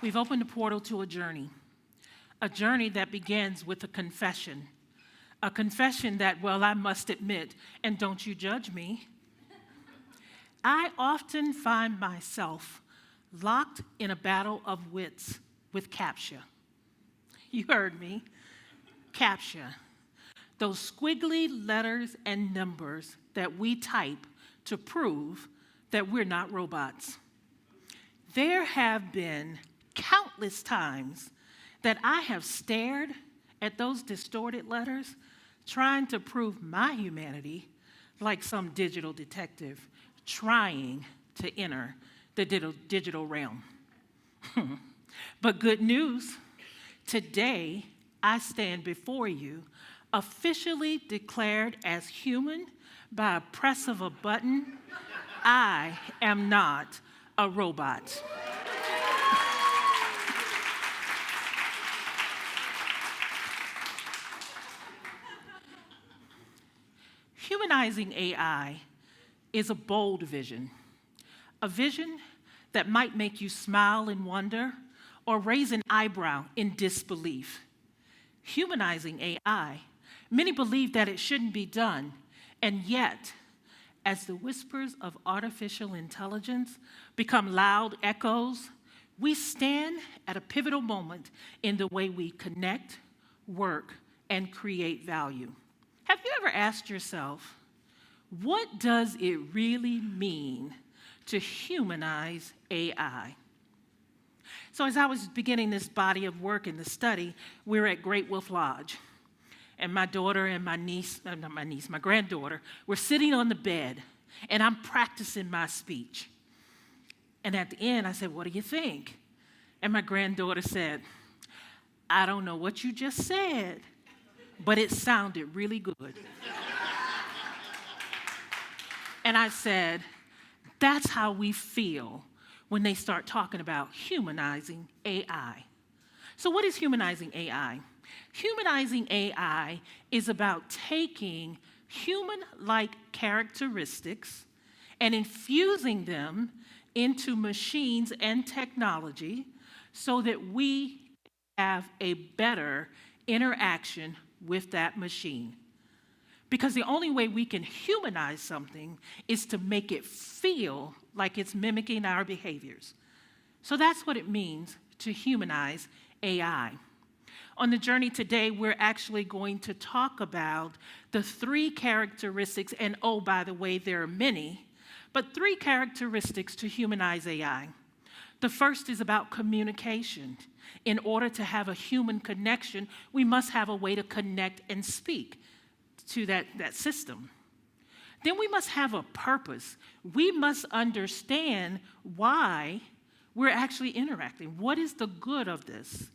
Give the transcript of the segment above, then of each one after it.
We've opened a portal to a journey that begins with a confession that, well, I must admit, and don't you judge me, I often find myself locked in a battle of wits with CAPTCHA. You heard me, CAPTCHA. Those squiggly letters and numbers that we type to prove that we're not robots. There have been countless times that I have stared at those distorted letters, trying to prove my humanity like some digital detective trying to enter the digital realm. But good news, today I stand before you officially declared as human by a press of a button. I am not a robot. Humanizing AI is a bold vision, a vision that might make you smile in wonder or raise an eyebrow in disbelief. Humanizing AI, many believe that it shouldn't be done, and yet, as the whispers of artificial intelligence become loud echoes, we stand at a pivotal moment in the way we connect, work, and create value. Have you ever asked yourself, what does it really mean to humanize AI? So as I was beginning this body of work in the study, we were at Great Wolf Lodge. And my daughter and my granddaughter were sitting on the bed, and I'm practicing my speech. And at the end, I said, "What do you think?" And my granddaughter said, "I don't know what you just said, but it sounded really good." And I said, that's how we feel when they start talking about humanizing AI. So what is humanizing AI? Humanizing AI is about taking human-like characteristics and infusing them into machines and technology so that we have a better interaction with that machine. Because the only way we can humanize something is to make it feel like it's mimicking our behaviors. So that's what it means to humanize AI. On the journey today, we're actually going to talk about the 3 characteristics, and oh, by the way, there are many, but 3 characteristics to humanize AI. The first is about communication. In order to have a human connection, we must have a way to connect and speak to that system. Then we must have a purpose. We must understand why we're actually interacting. What is the good of this?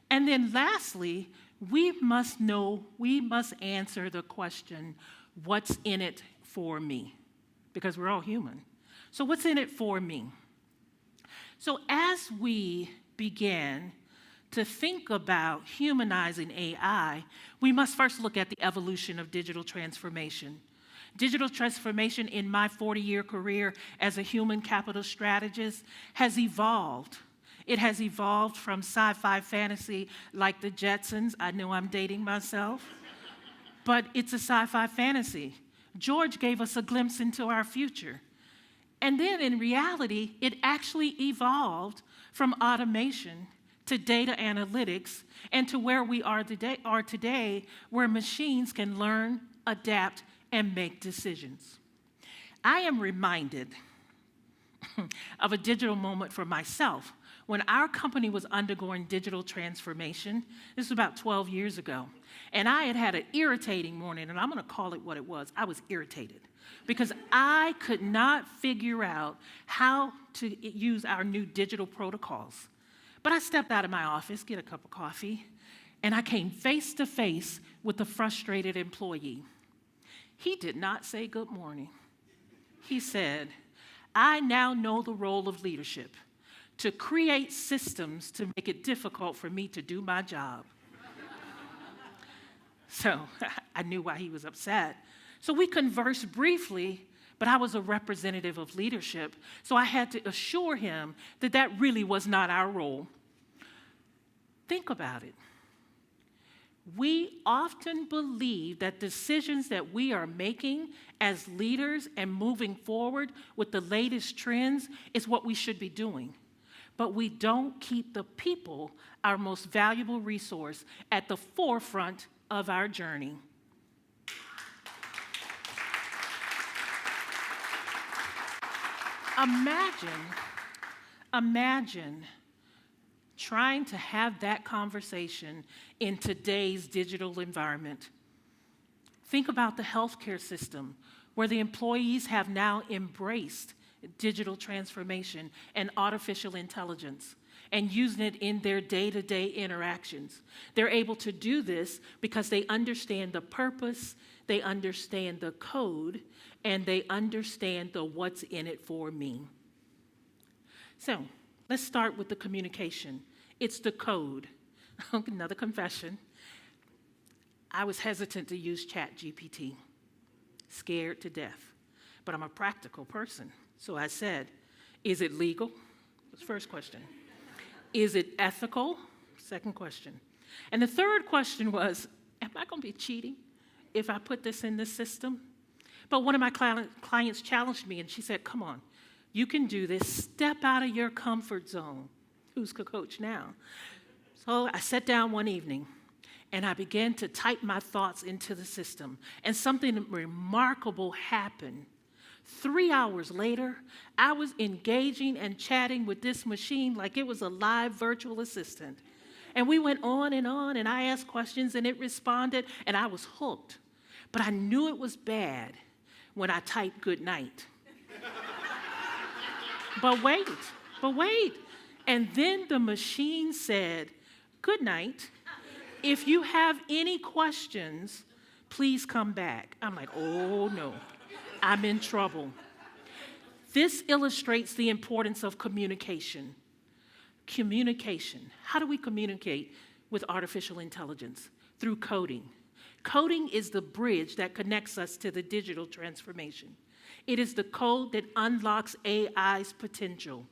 And then lastly, we must answer the question, what's in it for me? Because we're all human. So what's in it for me? So as we begin to think about humanizing AI, we must first look at the evolution of digital transformation. Digital transformation in my 40-year career as a human capital strategist has evolved. It has evolved from sci-fi fantasy like the Jetsons. I know I'm dating myself, but it's a sci-fi fantasy. George gave us a glimpse into our future. And then in reality, it actually evolved from automation to data analytics, and to where we are today, where machines can learn, adapt, and make decisions. I am reminded of a digital moment for myself when our company was undergoing digital transformation. This was about 12 years ago. And I had an irritating morning, and I'm going to call it what it was. I was irritated because I could not figure out how to use our new digital protocols. But I stepped out of my office, get a cup of coffee, and I came face to face with a frustrated employee. He did not say good morning. He said, "I now know the role of leadership, to create systems to make it difficult for me to do my job." So I knew why he was upset. So we conversed briefly, but I was a representative of leadership, so I had to assure him that that really was not our role. Think about it. We often believe that decisions that we are making as leaders and moving forward with the latest trends is what we should be doing. But we don't keep the people, our most valuable resource, at the forefront of our journey. Imagine trying to have that conversation in today's digital environment. Think about the healthcare system, where the employees have now embraced digital transformation and artificial intelligence and using it in their day-to-day interactions. They're able to do this because they understand the purpose, they understand the code, and they understand the what's in it for me. So let's start with the communication. It's the code. Another confession. I was hesitant to use ChatGPT, scared to death. But I'm a practical person. So I said, is it legal? That's the first question. Is it ethical? Second question. And the third question was, am I going to be cheating if I put this in this system? But one of my clients challenged me, and she said, come on, you can do this. Step out of your comfort zone. Who's the coach now? So I sat down one evening, and I began to type my thoughts into the system, and something remarkable happened. 3 hours later, I was engaging and chatting with this machine like it was a live virtual assistant. And we went on, and I asked questions, and it responded, and I was hooked. But I knew it was bad when I typed good night. But wait. And then the machine said, good night. If you have any questions, please come back. I'm like, oh no, I'm in trouble. This illustrates the importance of communication. Communication. How do we communicate with artificial intelligence? Through coding. Coding is the bridge that connects us to the digital transformation. It is the code that unlocks AI's potential.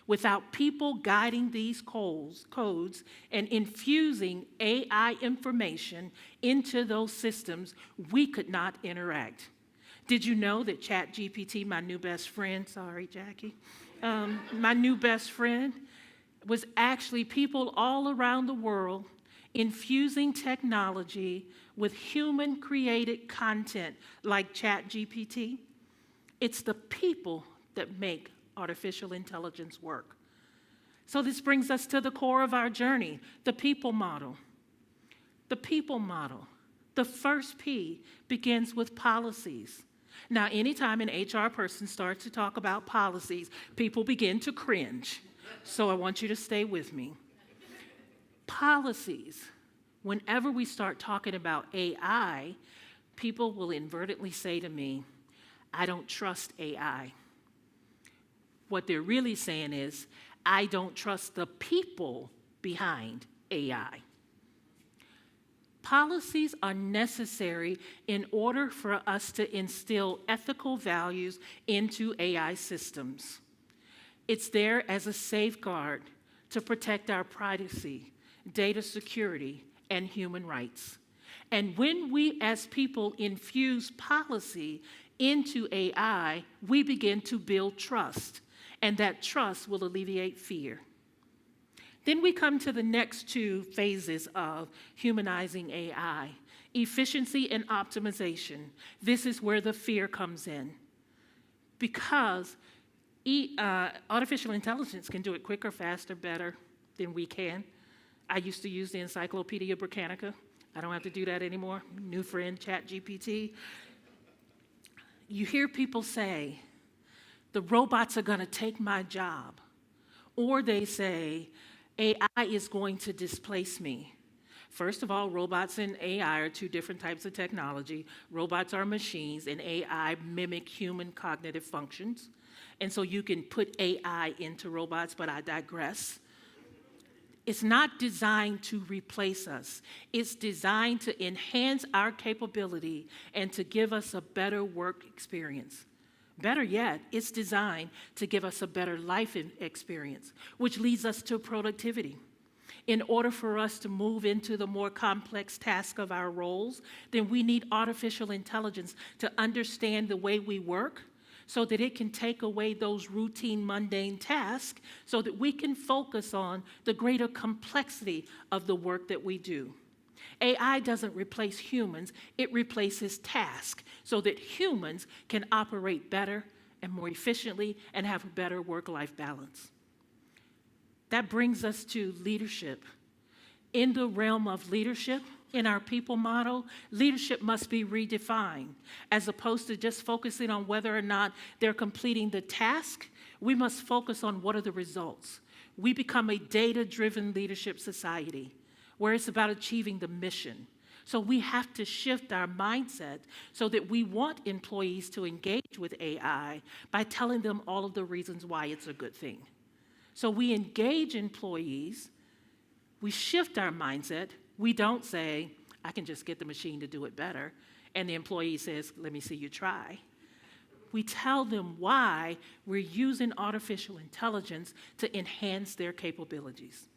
Without people guiding these codes and infusing AI information into those systems, we could not interact. Did you know that ChatGPT, my new best friend, sorry, Jackie, my new best friend, was actually people all around the world infusing technology with human-created content like ChatGPT? It's the people that make artificial intelligence work. So this brings us to the core of our journey, the people model. The people model. The first P begins with policies. Now, anytime an HR person starts to talk about policies, people begin to cringe. So I want you to stay with me. Policies. Whenever we start talking about AI, people will inadvertently say to me, I don't trust AI. What they're really saying is, I don't trust the people behind AI. Policies are necessary in order for us to instill ethical values into AI systems. It's there as a safeguard to protect our privacy, data security, and human rights. And when we as people infuse policy into AI, we begin to build trust, and that trust will alleviate fear. Then we come to the next two phases of humanizing AI, efficiency and optimization. This is where the fear comes in. Because artificial intelligence can do it quicker, faster, better than we can. I used to use the Encyclopedia Britannica. I don't have to do that anymore. New friend, ChatGPT. You hear people say, the robots are going to take my job. Or they say, AI is going to displace me. First of all, robots and AI are two different types of technology. Robots are machines, and AI mimic human cognitive functions. And so you can put AI into robots, but I digress. It's not designed to replace us. It's designed to enhance our capability and to give us a better work experience. Better yet, it's designed to give us a better life experience, which leads us to productivity. in order for us to move into the more complex task of our roles, then we need artificial intelligence to understand the way we work so that it can take away those routine, mundane tasks so that we can focus on the greater complexity of the work that we do. AI doesn't replace humans, it replaces tasks so that humans can operate better and more efficiently and have a better work-life balance. That brings us to leadership. In the realm of leadership, in our people model, leadership must be redefined. As opposed to just focusing on whether or not they're completing the task, we must focus on what are the results. We become a data-driven leadership society where it's about achieving the mission. So we have to shift our mindset so that we want employees to engage with AI by telling them all of the reasons why it's a good thing. So we engage employees, we shift our mindset. We don't say, I can just get the machine to do it better, and the employee says, let me see you try. We tell them why we're using artificial intelligence to enhance their capabilities.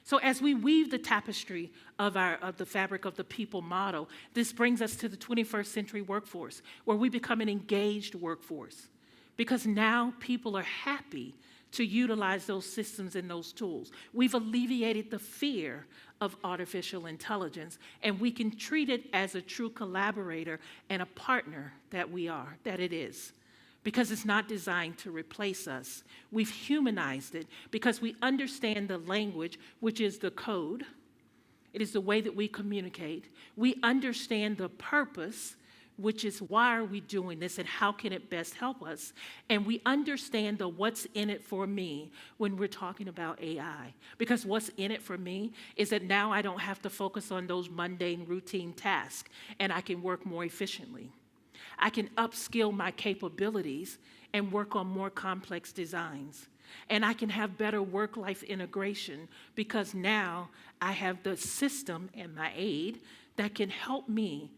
So as we weave the tapestry of the fabric of the people model, this brings us to the 21st century workforce, where we become an engaged workforce. Because now people are happy to utilize those systems and those tools. We've alleviated the fear of artificial intelligence, and we can treat it as a true collaborator and a partner that it is. Because it's not designed to replace us. We've humanized it because we understand the language, which is the code. It is the way that we communicate. We understand the purpose, which is why are we doing this and how can it best help us? And we understand the what's in it for me when we're talking about AI. Because what's in it for me is that now I don't have to focus on those mundane routine tasks and I can work more efficiently. I can upskill my capabilities and work on more complex designs. And I can have better work-life integration because now I have the system and my aid that can help me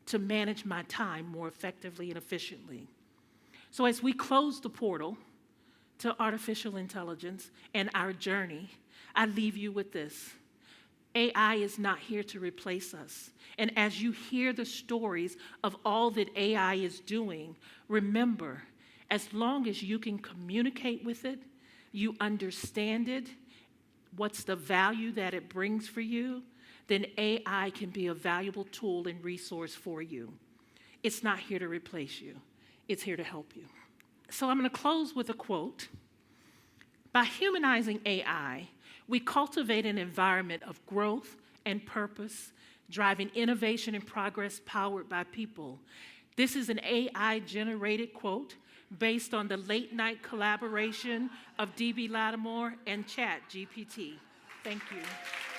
to manage my time more effectively and efficiently. So as we close the portal to artificial intelligence and our journey, I leave you with this. AI is not here to replace us. And as you hear the stories of all that AI is doing, remember, as long as you can communicate with it, you understand it, what's the value that it brings for you, then AI can be a valuable tool and resource for you. It's not here to replace you. It's here to help you. So I'm going to close with a quote. By humanizing AI, we cultivate an environment of growth and purpose, driving innovation and progress powered by people. This is an AI-generated quote based on the late-night collaboration of DB Latimore and ChatGPT. Thank you.